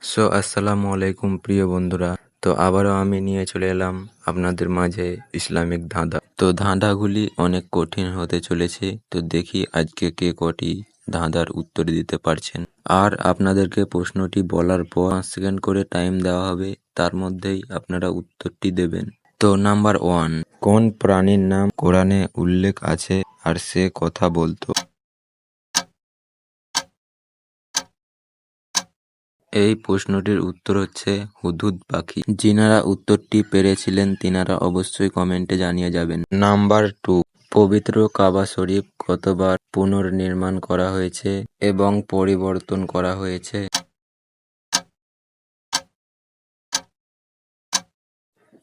আসসালামু আলাইকুম প্রিয় বন্ধুরা। তো আবারও আমি নিয়ে চলে এলাম আপনাদের মাঝে ইসলামিক ধাঁধা। তো ধাঁধাগুলি অনেক কঠিন হতে চলেছে। তো দেখি আজকে কে কটি ধাঁধার উত্তর দিতে পারছেন। আর আপনাদেরকে প্রশ্নটি বলার পর 5 সেকেন্ড করে টাইম দেওয়া হবে, তার মধ্যেই আপনারা উত্তরটি দেবেন। তো নাম্বার 1, কোন প্রাণীর নাম কোরআনে উল্লেখ আছে আর সে কথা বলতো? এই প্রশ্নটির উত্তর হচ্ছে হুদহুদ পাখি। যিনারা উত্তরটি পেরেছিলেন তিনারা অবশ্যই কমেন্টে জানিয়ে যাবেন। নাম্বার 2, পবিত্র কাবা শরীফ কতবার পুনর্নির্মাণ করা হয়েছে এবং পরিবর্তন করা হয়েছে?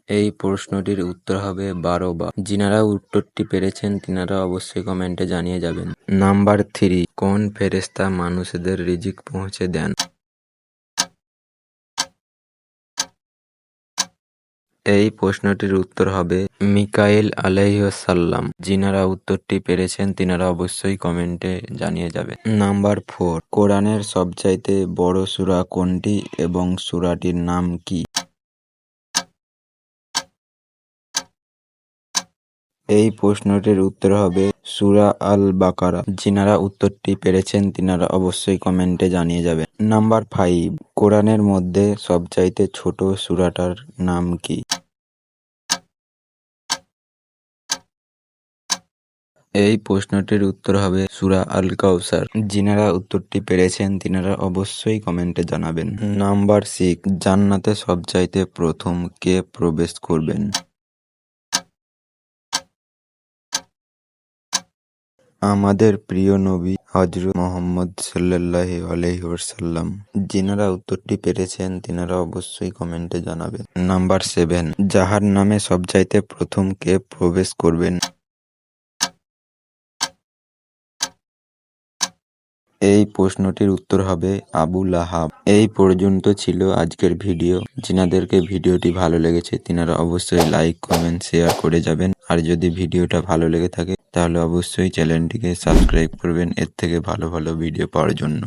এই প্রশ্নটির উত্তর হবে 12 বার। যিনারা উত্তরটি পেরেছেন তিনারা অবশ্যই কমেন্টে জানিয়ে যাবেন। নাম্বার 3, কোন ফেরেশতা মানুষদের রিজিক পৌঁছে দেন? এই প্রশ্নটির উত্তর হবে মিকাইল আলাইহিসসালাম। যিনারা উত্তরটি পেরেছেন তিনারা অবশ্যই কমেন্টে জানিয়ে যাবেন। নাম্বার 4, কোরআনের সবচাইতে বড় সূরা কোনটি এবং সূরাটির নাম কি? এই প্রশ্নটির উত্তর হবে সূরা আল বাকারা। যিনারা উত্তরটি পেরেছেন তিনারা অবশ্যই কমেন্টে জানিয়ে যাবেন। নাম্বার 5, কোরআনের মধ্যে সবচাইতে ছোট সূরাটার নাম কি? এই প্রশ্নটির উত্তর হবে সূরা আল কাউসার। যিনারা উত্তরটি পেরেছেন তিনারা অবশ্যই কমেন্টে জানাবেন। নাম্বার 6, জান্নাতে সবচাইতে প্রথম কে প্রবেশ করবেন? আমাদের প্রিয় নবী হযরত মুহাম্মদ সাল্লাল্লাহু আলাইহি ওয়াসাল্লাম। যিনারা উত্তরটি পেরেছেন তিনারা অবশ্যই কমেন্টে জানাবেন। নাম্বার 7, জাহান্নামে সবচাইতে প্রথম কে প্রবেশ করবেন? এই প্রশ্নটির উত্তর হবে আবু লাহাব। এই পর্যন্ত ছিল আজকের ভিডিও। যিনাদেরকে ভিডিওটি ভালো লেগেছে তিনারা অবশ্যই লাইক, কমেন্ট, শেয়ার করে যাবেন। আর যদি ভিডিওটা ভালো লেগে থাকে তাহলে অবশ্যই চ্যানেলটিকে সাবস্ক্রাইব করবেন এর থেকে ভালো ভালো ভিডিও পাওয়ার জন্য।